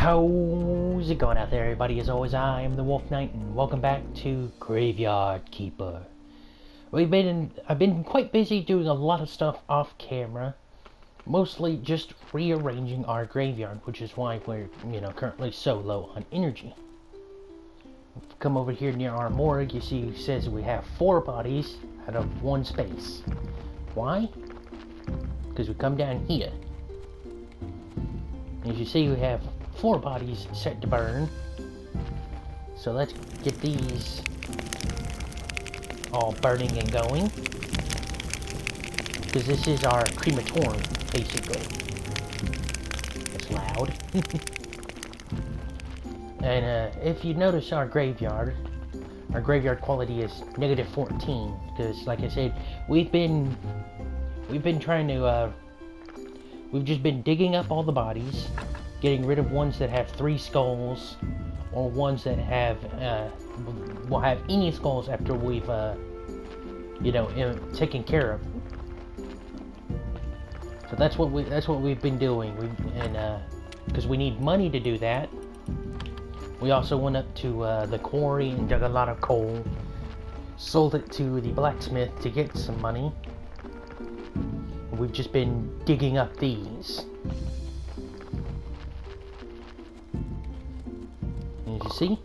How's it going out there, everybody? As always, I am the Wolf Knight, and welcome back to Graveyard Keeper. I've been quite busy doing a lot of stuff off camera, mostly just rearranging our graveyard, which is why we're, currently so low on energy. If you come over here near our morgue, you see it says we have 4 bodies out of 1 space. Why? Because we come down here. As you see, we have 4 bodies set to burn. So let's get these all burning and going. Because this is our crematorium, basically. It's loud. And if you notice our graveyard quality is -14. Because, like I said, we've been trying to, we've just been digging up all the bodies, getting rid of ones that have 3 skulls, or ones that have, will have any skulls after we've, taken care of. So that's what we've been doing. Because we need money to do that. We also went up to the quarry and dug a lot of coal, sold it to the blacksmith to get some money. We've just been digging up these. As you see,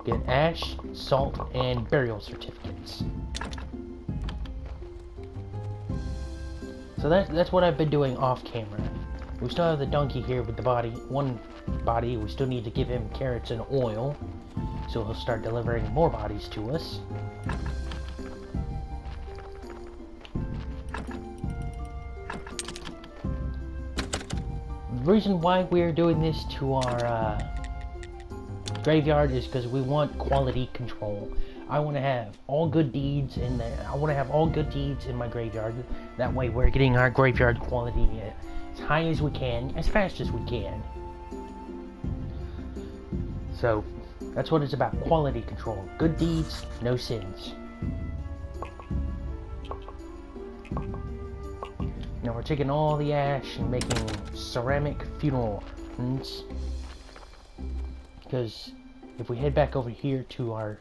get ash, salt, and burial certificates. So that's what I've been doing off camera. We still have the donkey here with the one body. We still need to give him carrots and oil, so he'll start delivering more bodies to us. The reason why we're doing this to our graveyard is because we want quality control. I want to have all good deeds in there. I want to have all good deeds in my graveyard. That way we're getting our graveyard quality as high as we can, as fast as we can. So that's what it's about, quality control. Good deeds, no sins. Now we're taking all the ash and making ceramic funeral urns. Because if we head back over here to our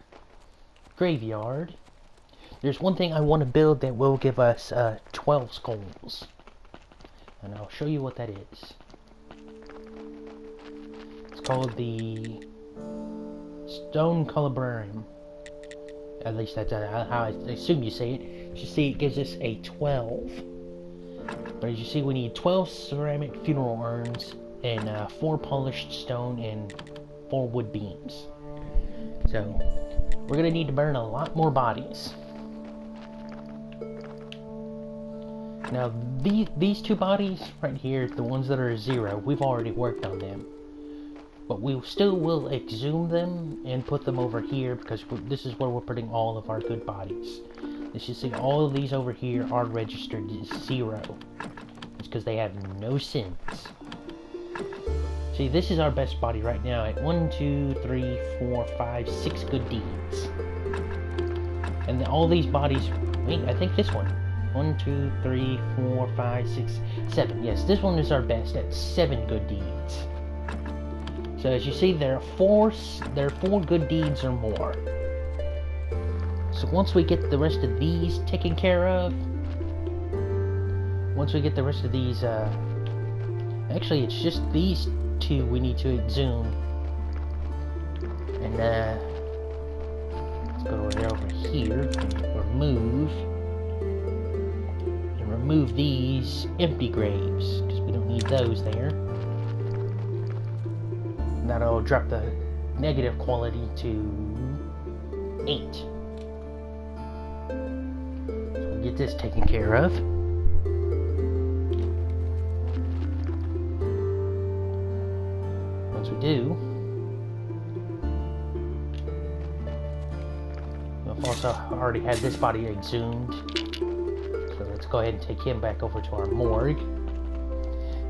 graveyard, there's one thing I want to build that will give us 12 skulls. And I'll show you what that is. It's called the Stone Columbarium. At least that's how I assume you say it. You see, it gives us a 12. But as you see, we need 12 ceramic funeral urns and 4 polished stone and 4 wood beams. So we're gonna need to burn a lot more bodies. Now these 2 bodies right here, the ones that are 0, we've already worked on them. But we still will exhume them and put them over here because this is where we're putting all of our good bodies. As you see, all of these over here are registered as 0. It's because they have no sins. See, this is our best body right now at 1, 2, 3, 4, 5, 6 good deeds. And all these bodies, wait, I think this one. 1, 2, 3, 4, 5, 6, 7. Yes, this one is our best at 7 good deeds. So as you see, there are 4 good deeds or more. So once we get the rest of these taken care of, actually it's just these 2 we need to exhume. And let's go over here and remove these empty graves, because we don't need those there. And that'll drop the negative quality to 8. So we'll get this taken care of. Once we do, we've also already had this body exhumed. So let's go ahead and take him back over to our morgue.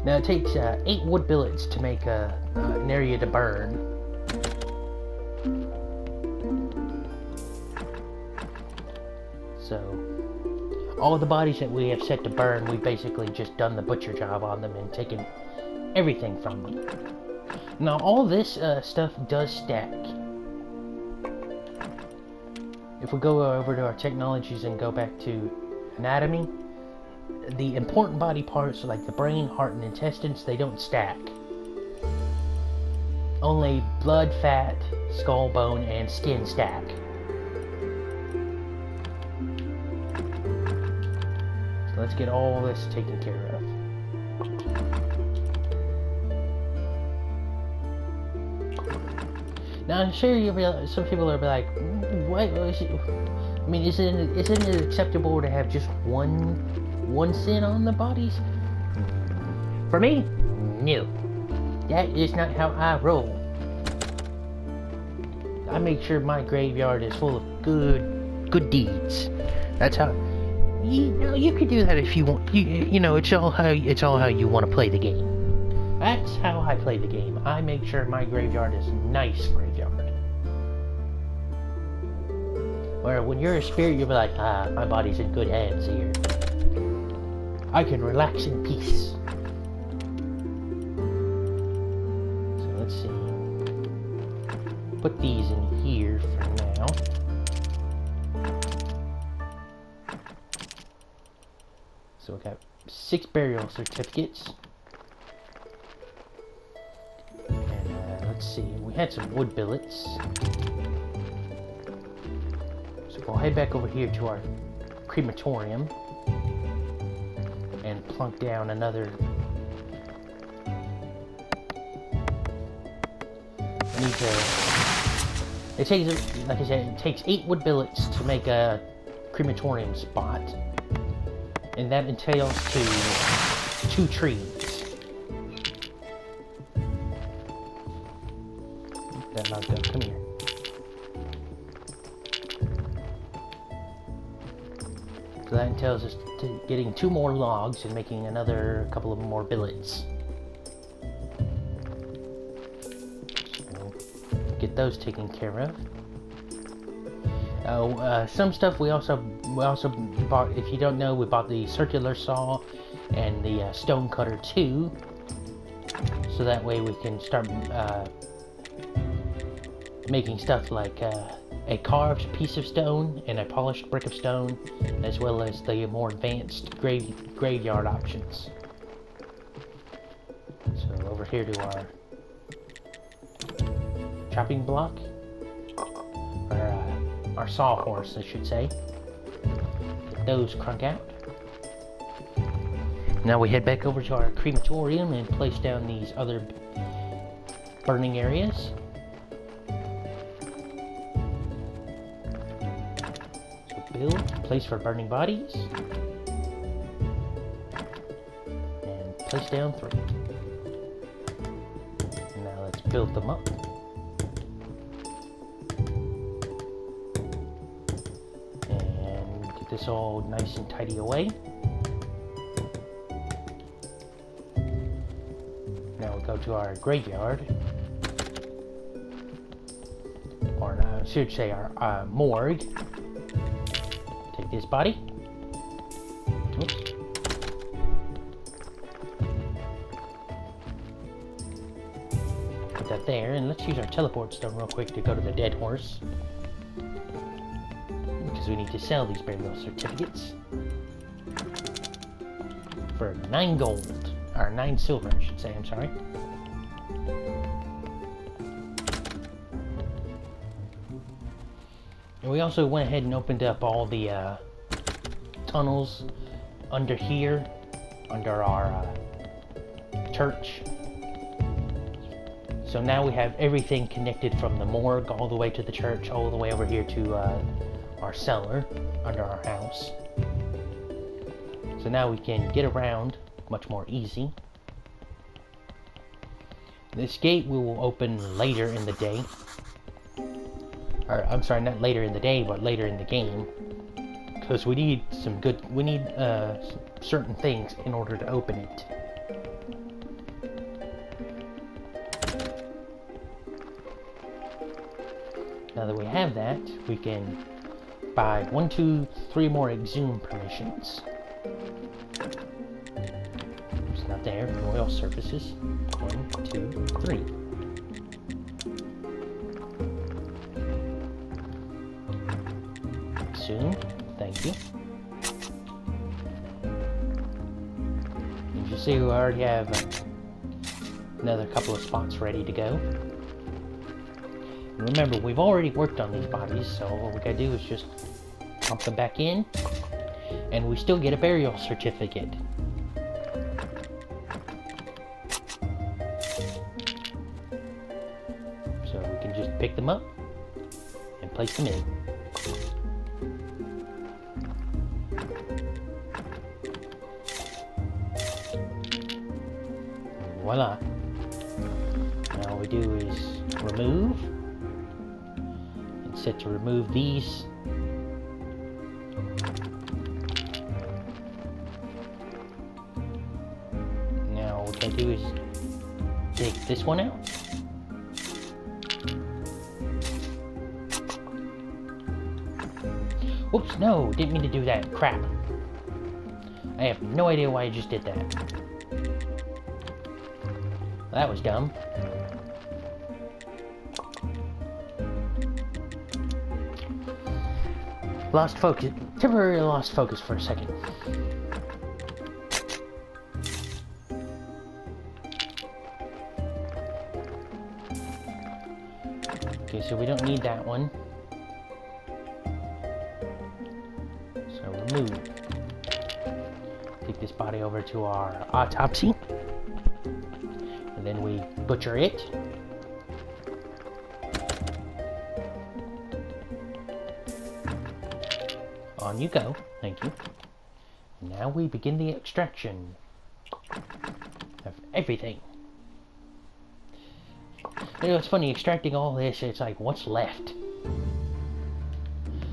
Now it takes 8 wood billets to make an area to burn. So all of the bodies that we have set to burn, we've basically just done the butcher job on them and taken everything from them. Now, all this stuff does stack. If we go over to our technologies and go back to anatomy, the important body parts like the brain, heart, and intestines, they don't stack. Only blood, fat, skull, bone, and skin stack. So let's get all this taken care of. Now I'm sure some people will be like, what? I mean, isn't it acceptable to have just one sin on the bodies? For me, no. That is not how I roll. I make sure my graveyard is full of good deeds. That's how. You could do that if you want. You know, it's all how you want to play the game. That's how I play the game. I make sure my graveyard is a nice graveyard. Where when you're a spirit, you'll be like, my body's in good hands here. I can relax in peace. So let's see. Put these in here for now. So we got 6 burial certificates. And let's see, we had some wood billets. So we'll head back over here to our crematorium and plunk down another. I need to. It takes, like I said, it takes 8 wood billets to make a crematorium spot, and that entails 2 trees. That knocked up. Come here. So that entails us getting 2 more logs and making another couple of more billets. So get those taken care of. Some stuff we also bought. If you don't know, we bought the circular saw and the stone cutter too. So that way we can start making stuff like a carved piece of stone and a polished brick of stone, as well as the more advanced graveyard options. So over here to our chopping block, or our sawhorse, I should say. Get those crunk out. Now we head back over to our crematorium and place down these other burning areas. Build, place for burning bodies, and place down 3. Now let's build them up. And get this all nice and tidy away. Now we'll go to our graveyard, or I should say our morgue. Take this body. Oops. Put that there, and let's use our teleport stone real quick to go to the dead horse. Because we need to sell these burial certificates. For 9 gold. Or 9 silver, I should say, I'm sorry. And we also went ahead and opened up all the tunnels under here, under our church. So now we have everything connected from the morgue all the way to the church, all the way over here to our cellar under our house. So now we can get around much more easy. This gate we will open later in the day. Or, I'm sorry, not later in the day, but later in the game. Because we need certain things in order to open it. Now that we have that, we can buy 1, 2, 3 more exhume permissions. It's not there. Royal services. 1, 2, 3. Thank you. As you see, we already have another couple of spots ready to go. And remember, we've already worked on these bodies, so all we gotta do is just pump them back in, and we still get a burial certificate. So we can just pick them up and place them in. Voila. Now all we do is remove, and set to remove these. Now what I do is take this one out. Oops, no, didn't mean to do that. Crap. I have no idea why I just did that. That was dumb. Lost focus. Temporarily lost focus for a second. Okay, so we don't need that one. So remove. Take this body over to our autopsy. And then we butcher it. On you go. Thank you. Now we begin the extraction of everything. You know, it's funny, extracting all this, it's like, what's left?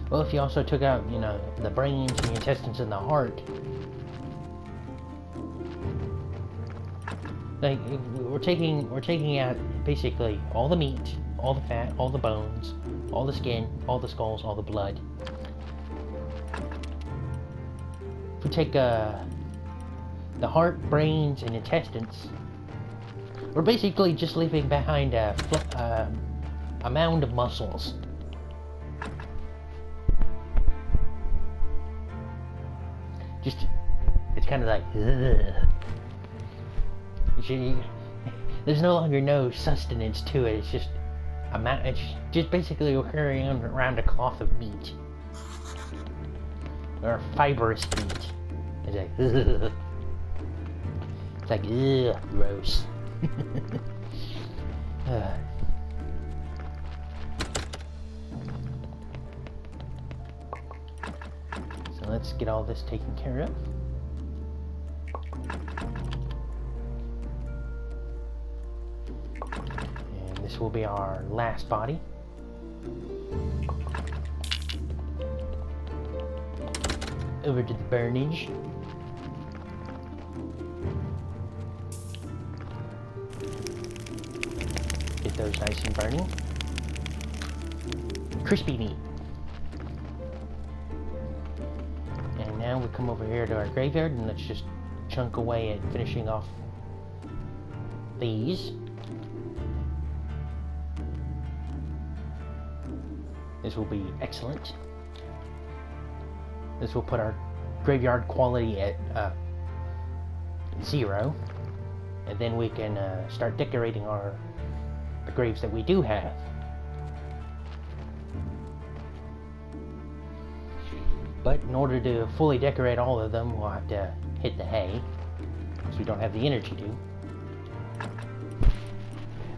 Well, if you also took out, you know, the brains, the intestines, and the heart, like, we're taking out basically all the meat, all the fat, all the bones, all the skin, all the skulls, all the blood. If we take the heart, brains, and intestines, we're basically just leaving behind a mound of muscles. Just, it's kind of like, ugh. There's no longer no sustenance to it. It's just it's just basically we're carrying around a cloth of meat, or fibrous meat. It's like, ugh. It's like, ugh, gross. So let's get all this taken care of. And this will be our last body. Over to the burnage. Get those nice and burning. Crispy meat. And now we come over here to our graveyard and let's just chunk away at finishing off these. This will be excellent. This will put our graveyard quality at 0, and then we can start decorating the graves that we do have. But in order to fully decorate all of them, we'll have to hit the hay, because we don't have the energy to.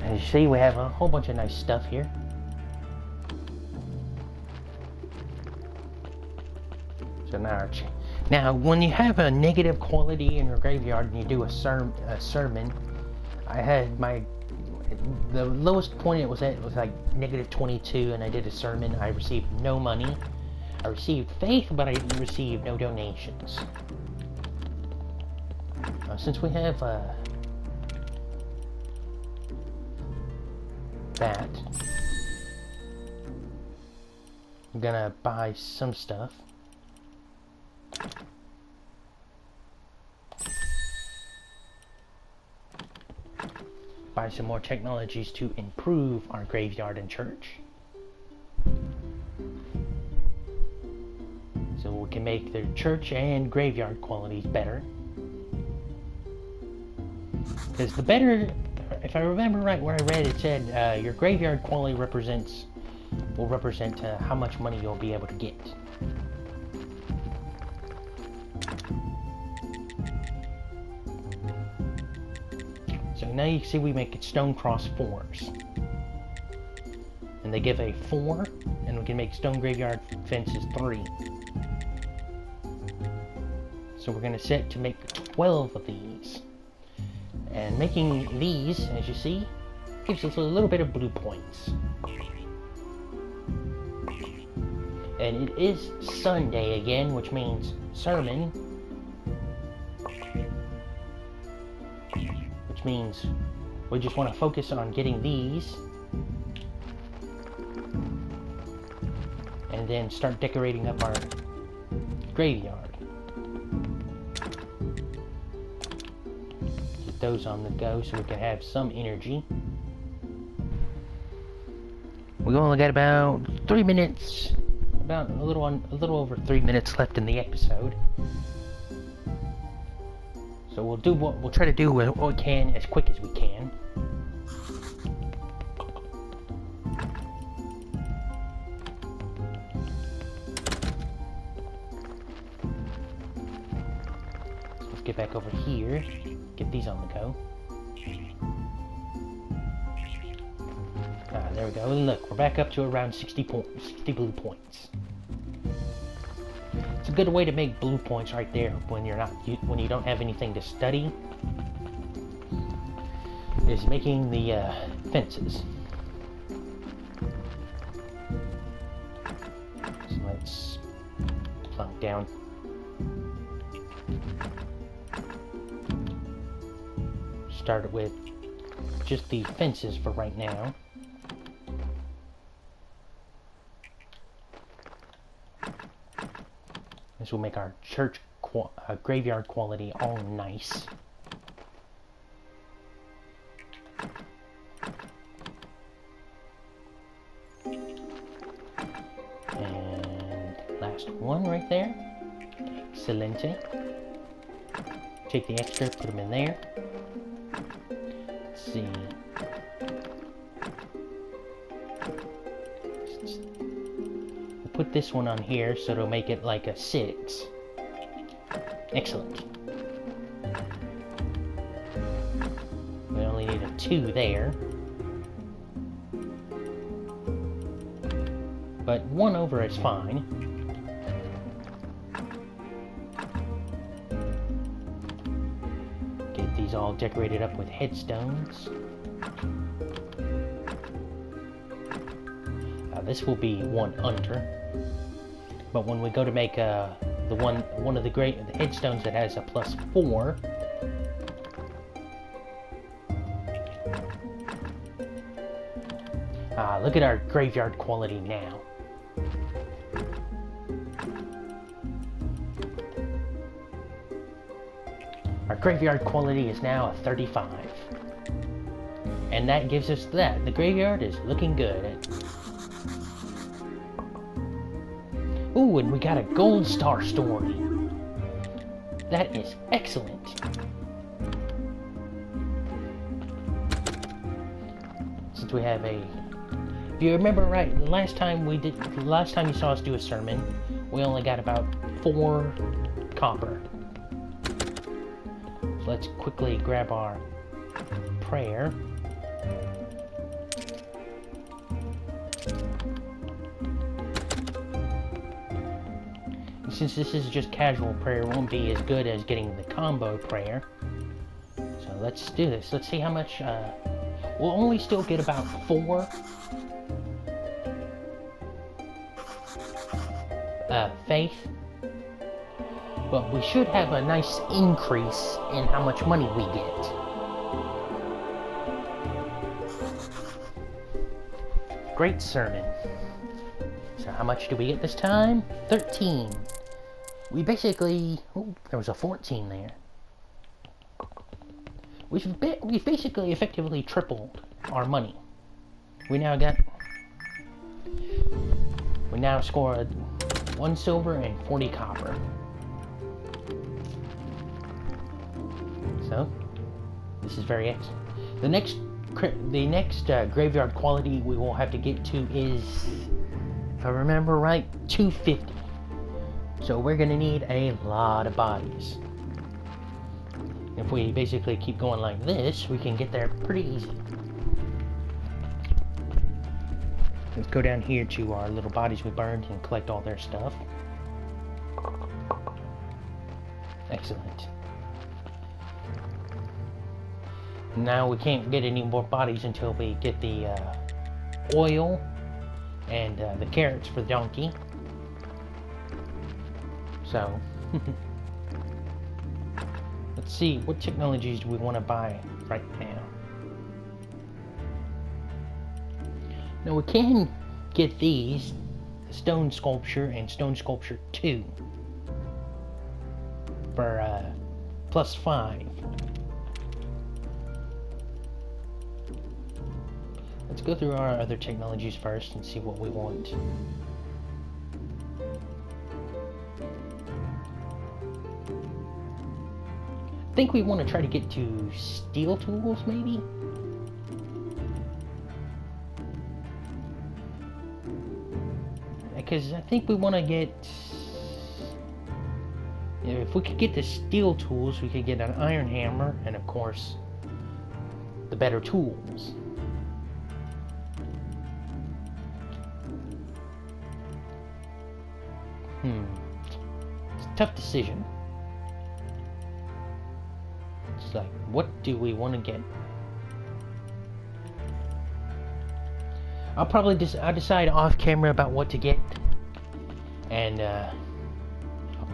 As you see, we have a whole bunch of nice stuff here. So now, when you have a negative quality in your graveyard and you do a sermon, I had the lowest point it was at was like -22, and I did a sermon. I received no money. I received faith, but I received no donations. Since we have that, I'm gonna buy some stuff. Buy some more technologies to improve our graveyard and church. So we'll we can make the church and graveyard qualities better. Because the better, if I remember right where I read, it said your graveyard quality will represent how much money you'll be able to get. So now you see we make stone cross 4s. And they give a 4, and we can make stone graveyard fences 3. So we're going to set to make 12 of these. And making these, as you see, gives us a little bit of blue points. And it is Sunday again, which means sermon. Which means we just want to focus on getting these. And then start decorating up our graveyard. Get those on the go so we can have some energy. We only got about 3 minutes, about a little over 3 minutes left in the episode. So we'll try to do what we can as quick as we can. Let's get back over here. Get these on the go. There we go. Look, we're back up to around 60 blue points. It's a good way to make blue points right there when you don't have anything to study. Is making the fences. So let's plunk down. Start with just the fences for right now. This will make our church graveyard quality all nice. And last one right there. Excelente. Take the extra, put them in there. Let's see. We'll put this one on here so it'll make it like a 6. Excellent. We only need a 2 there. But 1 over is fine. Get these all decorated up with headstones. This will be 1 under. But when we go to make one of the headstones that has a +4, look at our graveyard quality now. Our graveyard quality is now a 35. And that gives us that. The graveyard is looking good. Ooh, and we got a gold star story. That is excellent. Since we have if you remember right, the last time you saw us do a sermon, we only got about 4 copper. So let's quickly grab our prayer. Since this is just casual prayer, it won't be as good as getting the combo prayer. So let's do this. Let's see how much, we'll only still get about 4 faith. But we should have a nice increase in how much money we get. Great sermon. So how much do we get this time? 13. We basically... Oh, there was a 14 there. We've basically effectively tripled our money. We now score 1 silver and 40 copper. So, this is very excellent. The next graveyard quality we will have to get to is, if I remember right, 250. So we're gonna need a lot of bodies. If we basically keep going like this, we can get there pretty easy. Let's go down here to our little bodies we burned and collect all their stuff. Excellent. Now we can't get any more bodies until we get the oil and the carrots for the donkey. So, let's see, what technologies do we want to buy right now? Now we can get these, Stone Sculpture and Stone Sculpture 2, for +5. Let's go through our other technologies first and see what we want. I think we want to try to get to steel tools, maybe? Because I think we want to get... You know, if we could get the steel tools, we could get an iron hammer, and of course, the better tools. It's a tough decision. It's like, what do we want to get? I'll probably I'll decide off camera about what to get, and I'll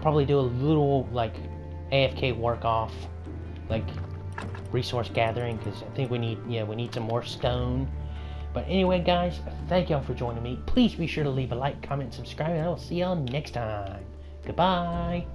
probably do a little like AFK work off, like resource gathering, because I think we need some more stone. But anyway, guys, thank y'all for joining me. Please be sure to leave a like, comment, subscribe, and I will see y'all next time. Goodbye.